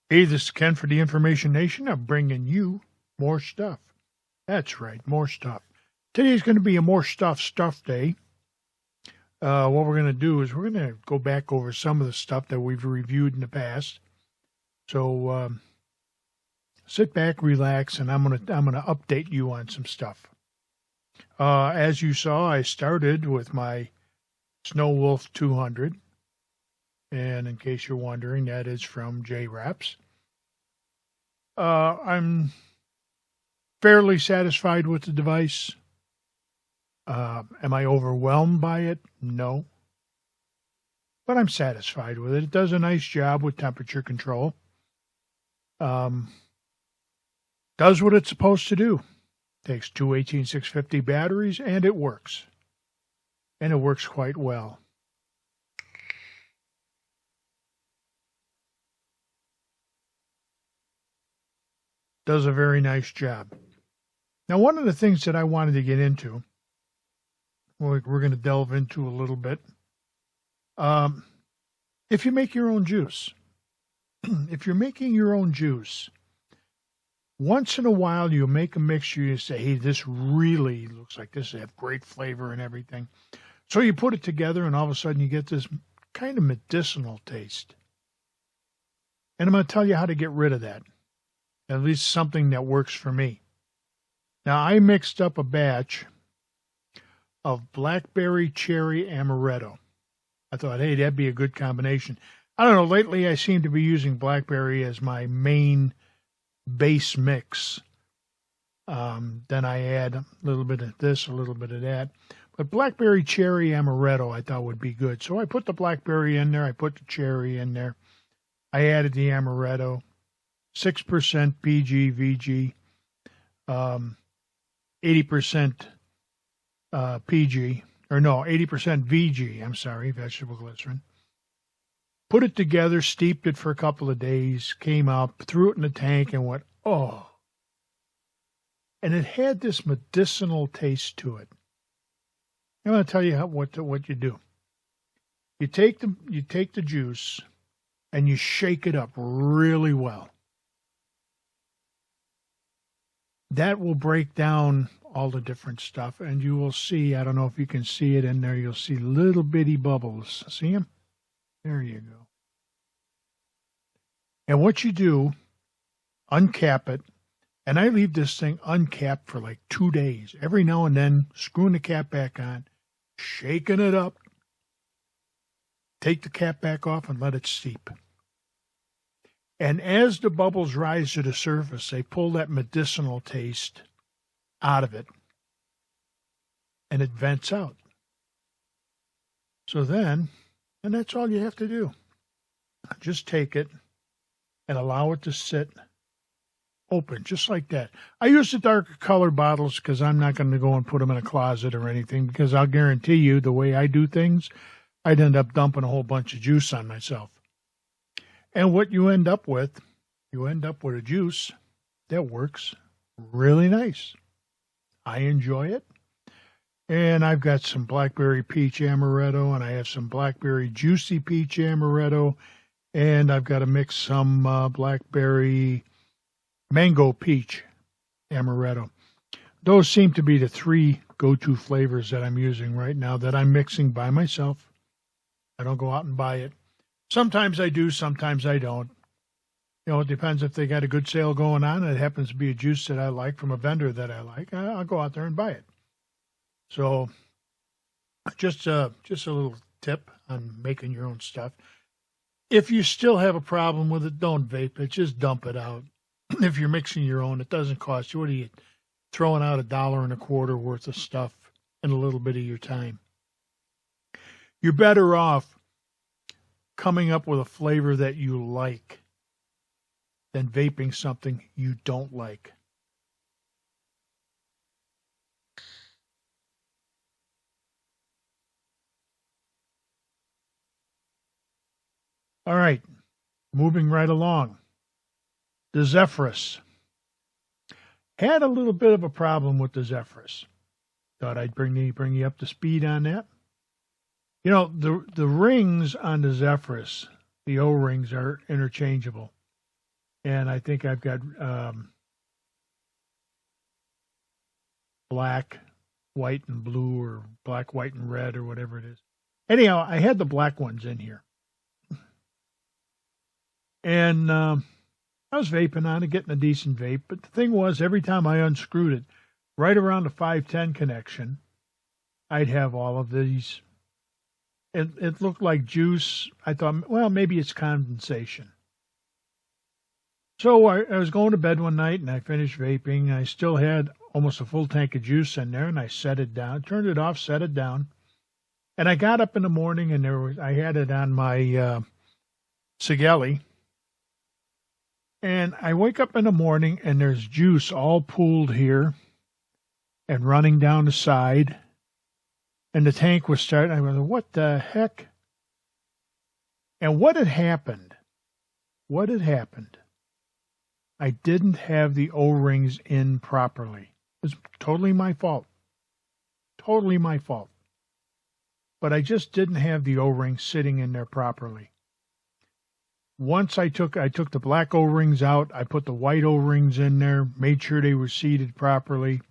Hey, this is Ken for the Information Nation. I'm bringing you more stuff. That's right, more stuff. Today's going to be a more stuff day. What we're going to do is we're going to go back over some of the stuff that we've reviewed in the past. So sit back, relax, and I'm going to update you on some stuff. As you saw, I started with my Snow Wolf 200. And in case you're wondering, that is from J-Raps. I'm fairly satisfied with the device. Am I overwhelmed by it? No. But I'm satisfied with it. It does a nice job with temperature control. Does what it's supposed to do. Takes two 18650 batteries, and it works. And it works quite well. Does a very nice job. Now, one of the things that I wanted to get into, we're going to delve into a little bit. If you make your own juice, if you're making your own juice, once in a while you make a mixture, you say, hey, this really looks like this. They have great flavor and everything. So you put it together, and all of a sudden you get this kind of medicinal taste. And I'm going to tell you how to get rid of that. At least something that works for me. Now, I mixed up a batch of blackberry cherry amaretto. I thought, hey, that'd be a good combination. I don't know, lately I seem to be using blackberry as my main base mix. Then I add a little bit of this, a little bit of that. But blackberry cherry amaretto I thought would be good. So I put the blackberry in there, I put the cherry in there. I added the amaretto. 6% PG, VG, 80% PG, or no, 80% VG, I'm sorry, vegetable glycerin. Put it together, steeped it for a couple of days, came out, threw it in the tank, and went, oh. And it had this medicinal taste to it. I'm going to tell you what you do. You take the juice, and you shake it up really well. That will break down all the different stuff, and you will see, I don't know if you can see it in there, you'll see little bitty bubbles. See them? There you go. And what you do, uncap it, and I leave this thing uncapped for like 2 days. Every now and then, screwing the cap back on, shaking it up, take the cap back off and let it steep. And as the bubbles rise to the surface, they pull that medicinal taste out of it, and it vents out. So then, and that's all you have to do. Just take it and allow it to sit open, just like that. I use the darker color bottles because I'm not going to go and put them in a closet or anything, because I'll guarantee you the way I do things, I'd end up dumping a whole bunch of juice on myself. And what you end up with a juice that works really nice. I enjoy it. And I've got some blackberry peach amaretto, and I have some blackberry juicy peach amaretto, and I've got to mix some blackberry mango peach amaretto. Those seem to be the three go-to flavors that I'm using right now that I'm mixing by myself. I don't go out and buy it. Sometimes I do, sometimes I don't. You know, it depends if they got a good sale going on, and it happens to be a juice that I like from a vendor that I like. I'll go out there and buy it. So just a little tip on making your own stuff. If you still have a problem with it, don't vape it. Just dump it out. If you're mixing your own, it doesn't cost you. What are you throwing out $1.25 worth of stuff in a little bit of your time? You're better off coming up with a flavor that you like than vaping something you don't like. All right, moving right along. The Zephyrus. Had a little bit of a problem with the Zephyrus. Thought I'd bring you up to speed on that. You know, the rings on the Zephyrus, the O-rings, are interchangeable. And I think I've got black, white, and blue, or black, white, and red, or whatever it is. Anyhow, I had the black ones in here. And I was vaping on it, getting a decent vape. But the thing was, every time I unscrewed it, right around the 510 connection, I'd have all of these. It looked like juice. I thought, well, maybe it's condensation. So I was going to bed one night, and I finished vaping. I still had almost a full tank of juice in there, and I set it down, turned it off, set it down. And I got up in the morning, and I had it on my Sigelli. And I wake up in the morning, and there's juice all pooled here and running down the side. And the tank was starting. I went, what the heck? And what had happened? What had happened? I didn't have the O-rings in properly. It was totally my fault. Totally my fault. But I just didn't have the O-rings sitting in there properly. Once I took the black O-rings out, I put the white O-rings in there, made sure they were seated properly,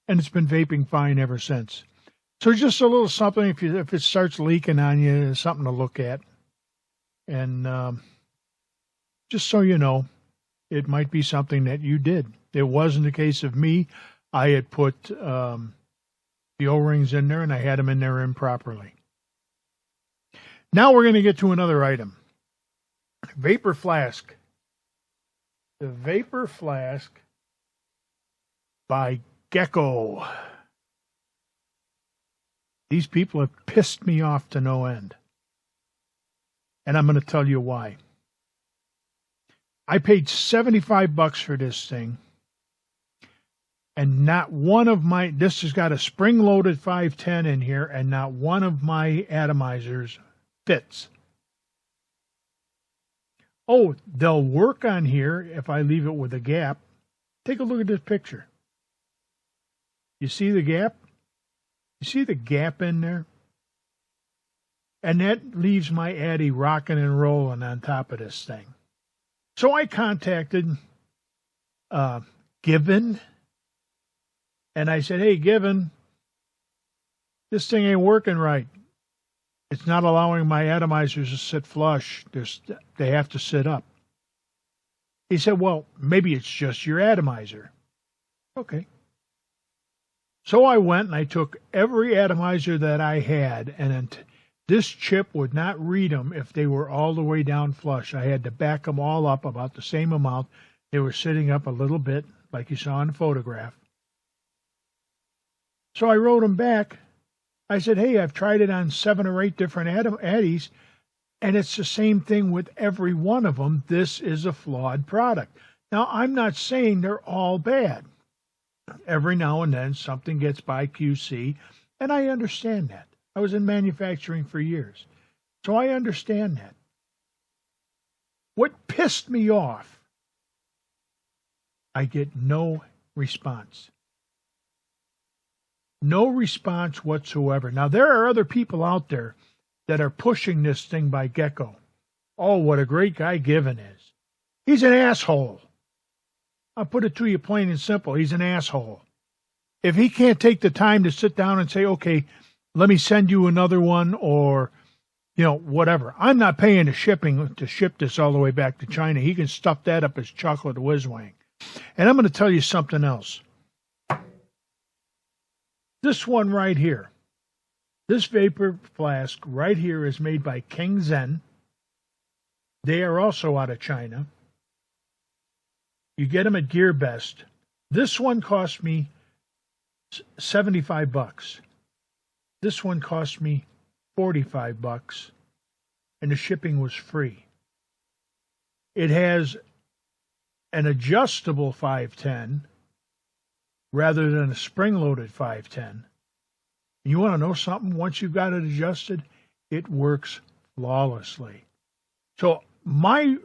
and it's been vaping fine ever since. So just a little something, if it starts leaking on you, something to look at. And just so you know, it might be something that you did. It wasn't a case of me. I had put the O-rings in there, and I had them in there improperly. Now we're going to get to another item. Vapor Flask. The Vapor Flask by Gecko. These people have pissed me off to no end. And I'm going to tell you why. I paid $75 for this thing. And not one of this has got a spring-loaded 510 in here, and not one of my atomizers fits. Oh, they'll work on here if I leave it with a gap. Take a look at this picture. You see the gap? You see the gap in there? And that leaves my Addy rocking and rolling on top of this thing. So I contacted Given, and I said, hey, Given, this thing ain't working right. It's not allowing my atomizers to sit flush. They have to sit up. He said, well, maybe it's just your atomizer. Okay. So I went and I took every atomizer that I had, and this chip would not read them if they were all the way down flush. I had to back them all up about the same amount. They were sitting up a little bit, like you saw in the photograph. So I wrote them back. I said, hey, I've tried it on 7 or 8 different Addies, and it's the same thing with every one of them. This is a flawed product. Now, I'm not saying they're all bad. Every now and then something gets by QC, and I understand that. I was in manufacturing for years, so I understand that. What pissed me off, I get no response. No response whatsoever. Now, there are other people out there that are pushing this thing by Gecko. Oh, what a great guy Given is. He's an asshole. I'll put it to you plain and simple. He's an asshole. If he can't take the time to sit down and say, okay, let me send you another one, or, whatever. I'm not paying the shipping to ship this all the way back to China. He can stuff that up his chocolate whiz-wang. And I'm going to tell you something else. This one right here, this Vapor Flask right here is made by King Zen. They are also out of China. You get them at GearBest. This one cost me $75. This one cost me $45, and the shipping was free. It has an adjustable 510 rather than a spring-loaded 510. You want to know something? Once you've got it adjusted, it works flawlessly. So my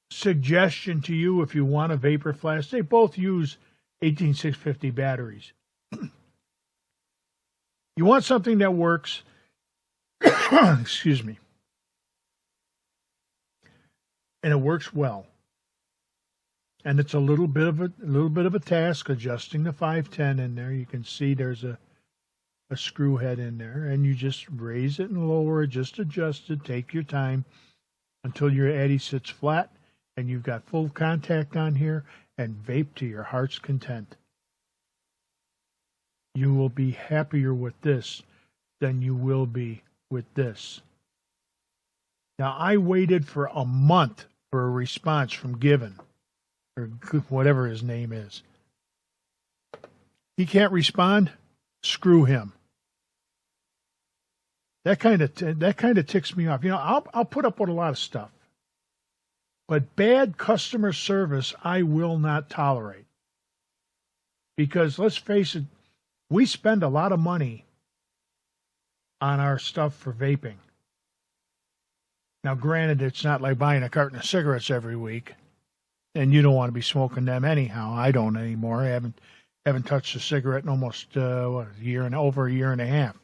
suggestion to you, if you want a Vapor Flask, they both use 18650 batteries. You want something that works, excuse me. and it works well. And it's a little bit of a task adjusting the 510 in there. You can see there's a screw head in there, and you just raise it and lower it, just adjust it, take your time until your Addy sits flat and you've got full contact on here, and vape to your heart's content. You will be happier with this than you will be with this. Now, I waited for a month for a response from Given, or whatever his name is. He can't respond? Screw him. That kind of ticks me off. You know, I'll put up with a lot of stuff, but bad customer service I will not tolerate. Because let's face it, we spend a lot of money on our stuff for vaping. Now, granted, it's not like buying a carton of cigarettes every week, and you don't want to be smoking them anyhow. I don't anymore. I haven't touched a cigarette in almost over a year and a half.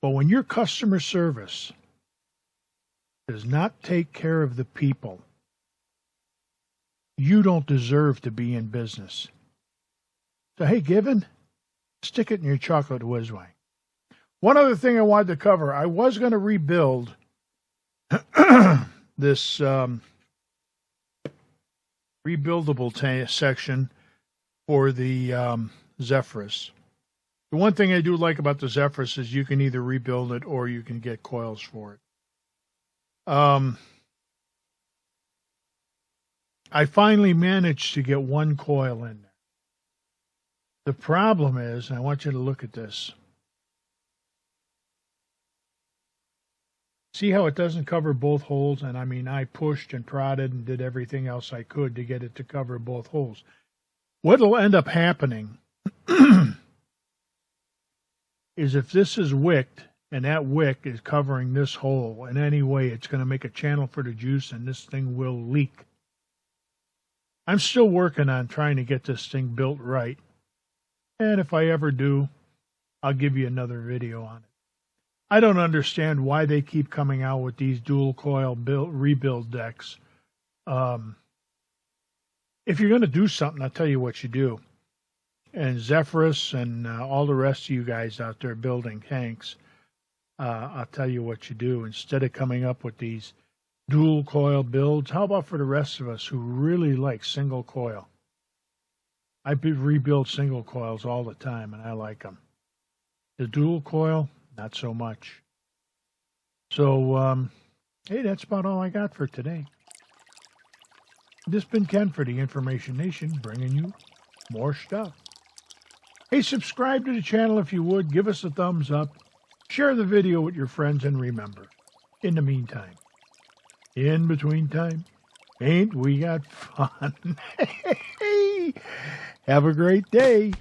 But when your customer service does not take care of the people, you don't deserve to be in business. So, hey, Given, stick it in your chocolate whiz-wang. One other thing I wanted to cover, I was going to rebuild this rebuildable section for the Zephyrus. The one thing I do like about the Zephyrus is you can either rebuild it or you can get coils for it. I finally managed to get one coil in there. The problem is, I want you to look at this. See how it doesn't cover both holes? And I mean, I pushed and prodded and did everything else I could to get it to cover both holes. What'll end up happening is if this is wicked and that wick is covering this hole in any way, it's going to make a channel for the juice and this thing will leak. I'm still working on trying to get this thing built right. And if I ever do, I'll give you another video on it. I don't understand why they keep coming out with these dual coil rebuild decks. If you're going to do something, I'll tell you what you do. And Zephyrus and all the rest of you guys out there building tanks, I'll tell you what you do. Instead of coming up with these dual coil builds, how about for the rest of us who really like single coil? I rebuild single coils all the time, and I like them. The dual coil, not so much. So, hey, that's about all I got for today. This has been Ken for the Information Nation, bringing you more stuff. Hey, subscribe to the channel if you would. Give us a thumbs up. Share the video with your friends, and remember, in the meantime, in between time, ain't we got fun? Have a great day.